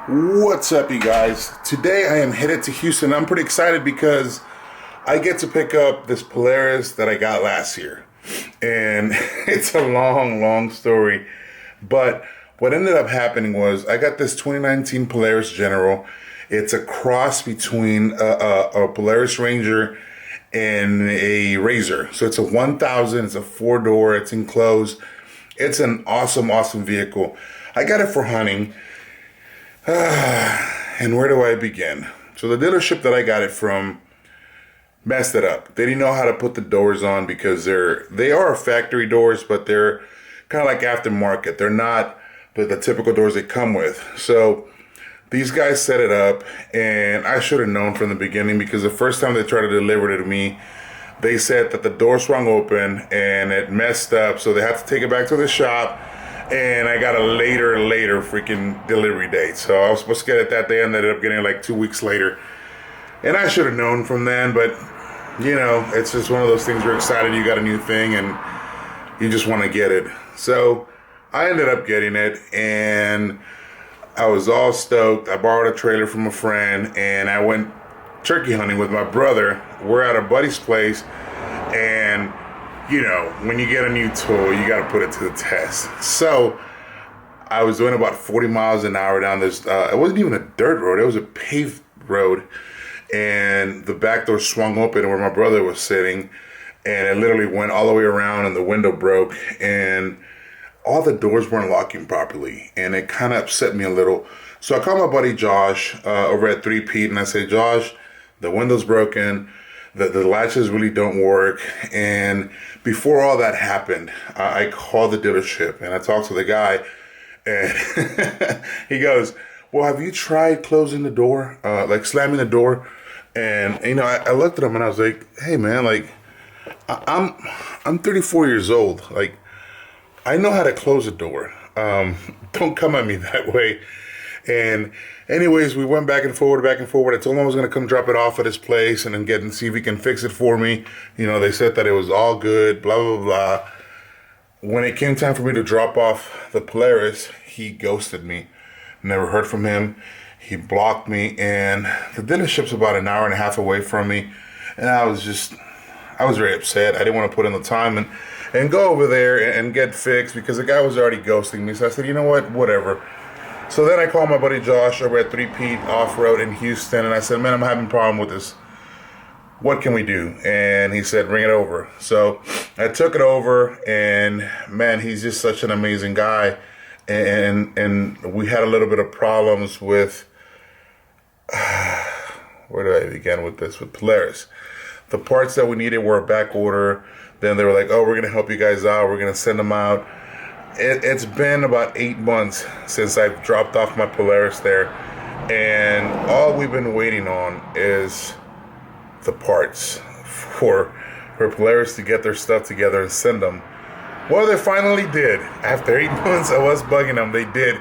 What's up, you guys? Today I am headed to Houston. I'm pretty excited because I get to pick up this Polaris that I got last year. And it's a long story. But what ended up happening was I got this 2019 Polaris General. It's a cross between a Polaris Ranger and a Razor. So it's a 1000, it's a 4-door, it's enclosed. It's an awesome vehicle. I got it for hunting. And where do I begin? So the dealership that I got it from messed it up. They didn't know how to put the doors on because they are factory doors, but they're kind of like aftermarket. They're not the typical doors they come with. So these guys set it up, and I should have known from the beginning because the first time they tried to deliver it to me, they said that the door swung open and it messed up, so they had to take it back to the shop. And I got a later freaking delivery date. So I was supposed to get it that day and ended up getting it like 2 weeks later. And I should have known from then, but you know, it's just one of those things. You're excited, you got a new thing and you just want to get it. So I ended up getting it and I was all stoked. I borrowed a trailer from a friend and I went turkey hunting with my brother. We're at a buddy's place, and you know, when you get a new tool, you got to put it to the test. So I was doing about 40 miles an hour down this, it wasn't even a dirt road, it was a paved road. And the back door swung open where my brother was sitting, and it literally went all the way around and the window broke and all the doors weren't locking properly. And it kind of upset me a little. So I called my buddy Josh over at 3 Pete and I said, Josh, the window's broken. The latches really don't work. And before all that happened, I called the dealership and I talked to the guy, and he goes, well, have you tried closing the door, like slamming the door? And, you know, I looked at him and I was like, hey man, like I'm 34 years old. Like, I know how to close a door. Don't come at me that way. And anyways, we went back and forward. I told him I was going to come drop it off at his place and then see if he can fix it for me. You know, they said that it was all good, blah, blah, blah. When it came time for me to drop off the Polaris, he ghosted me. Never heard from him. He blocked me, and the dealership's about an hour and a half away from me. And I was very upset. I didn't want to put in the time and go over there and get fixed because the guy was already ghosting me. So I said, you know what, whatever. So then I called my buddy Josh over at 3 Pete Off-Road in Houston, and I said, man, I'm having a problem with this. What can we do? And he said, bring it over. So I took it over, and man, he's just such an amazing guy. And we had a little bit of problems with, where do I begin with this? With Polaris. The parts that we needed were a back order. Then they were like, oh, we're going to help you guys out. We're going to send them out. It's been about 8 months since I've dropped off my Polaris there, and all we've been waiting on is the parts for Polaris to get their stuff together and send them. Well, they finally did. After 8 months, I was bugging them. They did,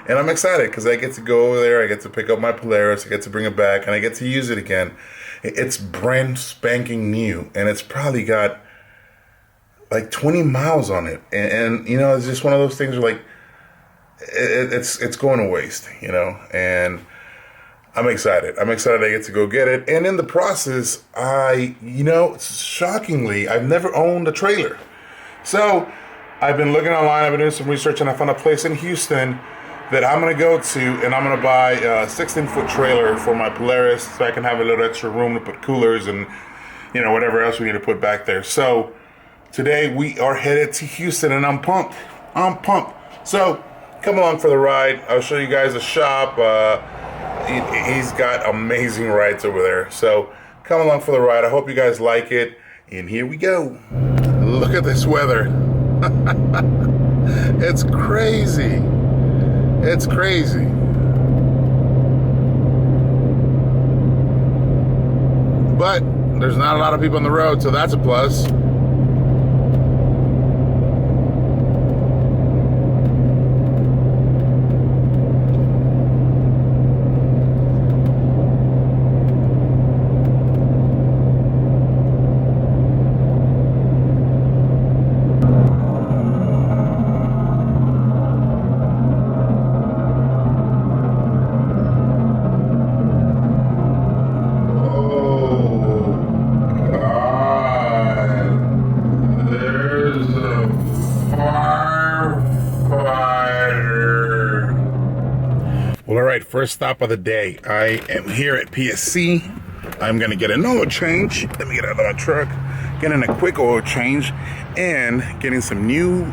and I'm excited because I get to go over there. I get to pick up my Polaris. I get to bring it back, and I get to use it again. It's brand spanking new, and it's probably got like 20 miles on it, and you know, it's just one of those things where like it's going to waste, you know. And I'm excited I get to go get it. And in the process, shockingly, I've never owned a trailer. So I've been looking online, I've been doing some research, and I found a place in Houston that I'm going to go to, and I'm going to buy a 16-foot trailer for my Polaris so I can have a little extra room to put coolers and, you know, whatever else we need to put back there. So today we are headed to Houston, and I'm pumped. So come along for the ride. I'll show you guys the shop. He's got amazing rides over there. So come along for the ride. I hope you guys like it. And here we go. Look at this weather. It's crazy. It's crazy. But there's not a lot of people on the road, so that's a plus. Well, all right, first stop of the day. I am here at PSC. I'm gonna get an oil change. Let me get out of my truck, getting a quick oil change, and getting some new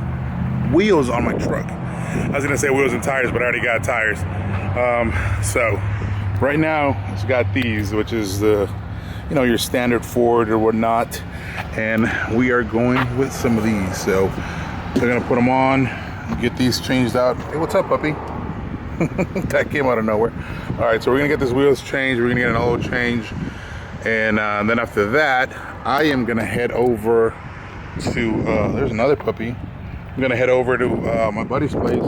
wheels on my truck. I was gonna say wheels and tires, but I already got tires. So right now it's got these, which is the, you know, your standard Ford or whatnot, and we are going with some of these. So they're gonna put them on, get these changed out. Hey, what's up, puppy? That came out of nowhere. All right, so we're gonna get these wheels changed. We're gonna get an oil change, and then after that, I am gonna head over to. There's another puppy. I'm gonna head over to my buddy's place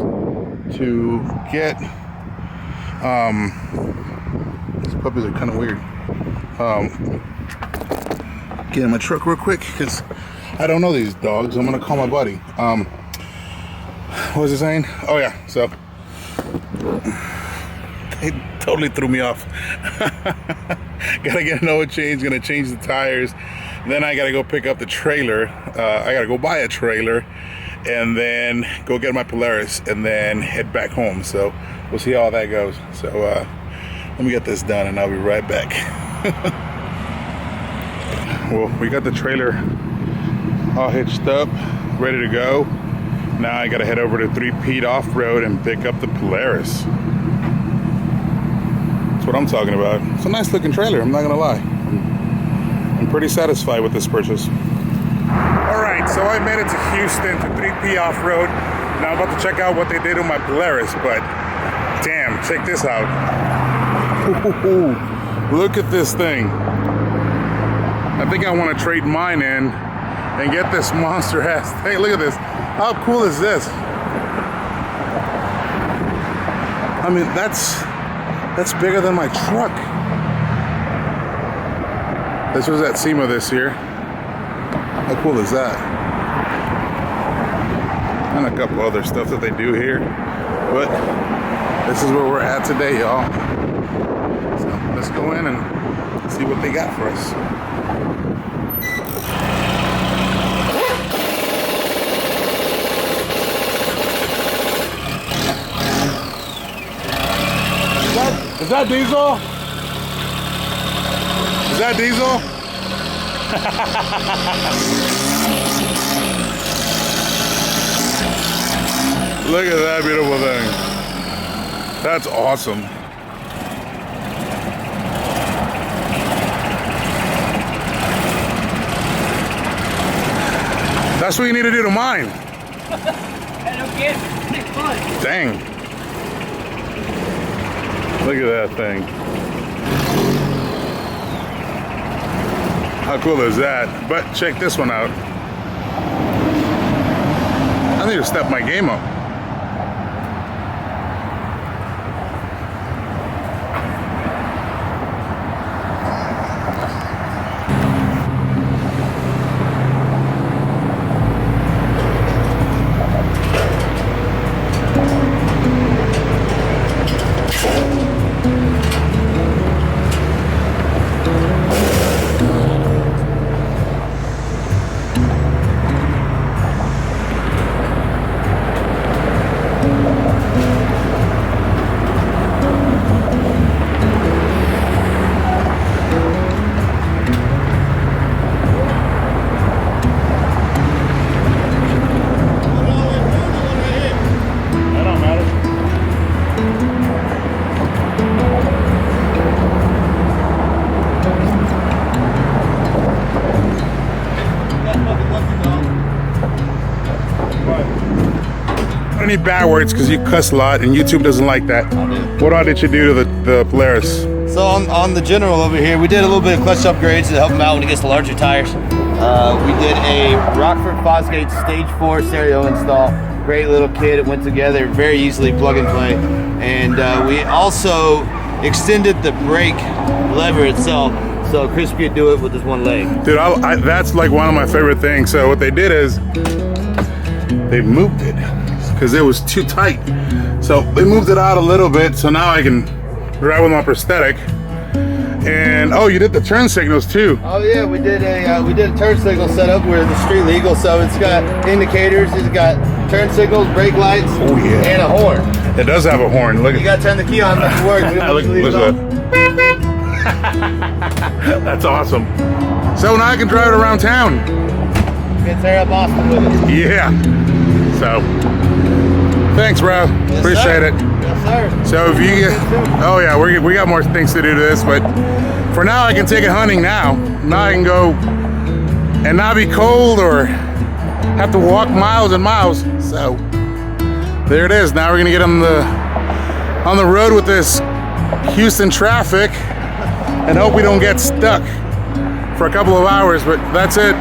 to get. These puppies are kind of weird. Get in my truck real quick because I don't know these dogs. I'm gonna call my buddy. What was he saying? Oh yeah, so. They totally threw me off. Gotta get an oil change, gonna change the tires. Then I gotta go pick up the trailer. I gotta go buy a trailer and then go get my Polaris and then head back home. So we'll see how that goes. So let me get this done and I'll be right back. Well, we got the trailer all hitched up, ready to go. Now I gotta head over to 3 Pete Off-Road and pick up the Polaris. That's what I'm talking about. It's a nice looking trailer, I'm not gonna lie. I'm pretty satisfied with this purchase. Alright, so I made it to Houston to 3 Pete Off-Road. Now I'm about to check out what they did with my Polaris, but damn, check this out. Ooh, look at this thing. I think I wanna trade mine in and get this monster ass thing. Look at this. How cool is this? I mean, that's bigger than my truck. This was at SEMA this year. How cool is that? And a couple other stuff that they do here. But this is where we're at today, y'all. So let's go in and see what they got for us. Is that diesel? Is that diesel? Look at that beautiful thing. That's awesome. That's what you need to do to mine. Dang. Look at that thing. How cool is that? But check this one out. I need to step my game up. Any bad words because you cuss a lot and YouTube doesn't like that. What all did you do to the Polaris? So on the General over here, we did a little bit of clutch upgrades to help him out when he gets the larger tires. We did a Rockford Fosgate Stage 4 stereo install. Great little kit. It went together very easily, plug and play. And we also extended the brake lever itself so Chris could do it with his one leg. Dude, that's like one of my favorite things. So what they did is they moved it because it was too tight. So they moved it out a little bit, so now I can drive with my prosthetic. And oh, you did the turn signals too. Oh yeah, we did a turn signal setup. We're the street legal, so it's got indicators, it's got turn signals, brake lights, oh, yeah, and a horn. It does have a horn. Look You at gotta turn the key on, not to work. We don't Look, leave it listen. off. That's awesome. So now I can drive it around town. You can tear up Austin with it. Yeah. So, thanks, bro. Yes, Appreciate sir. it. Yes, sir. So if you get, oh yeah, we got more things to do to this, but for now I can take it hunting now. Now I can go and not be cold or have to walk miles and miles. So there it is. Now we're gonna get on the road with this Houston traffic and hope we don't get stuck for a couple of hours, but that's it.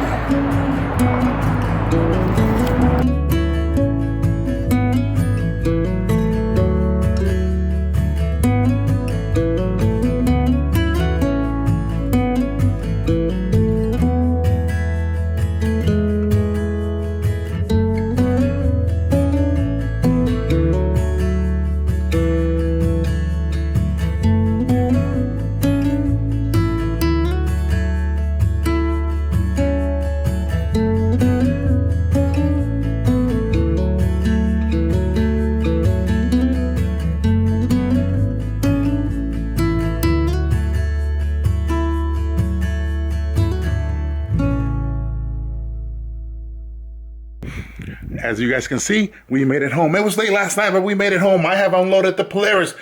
As you guys can see, we made it home. It was late last night, but we made it home. I have unloaded the Polaris,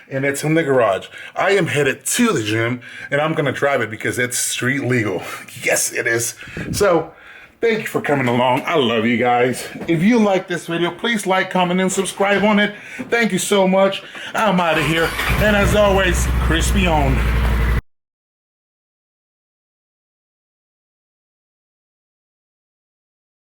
and it's in the garage. I am headed to the gym, and I'm gonna drive it because it's street legal. Yes, it is. So, thank you for coming along. I love you guys. If you like this video, please like, comment, and subscribe on it. Thank you so much. I'm out of here. And as always, crispy on.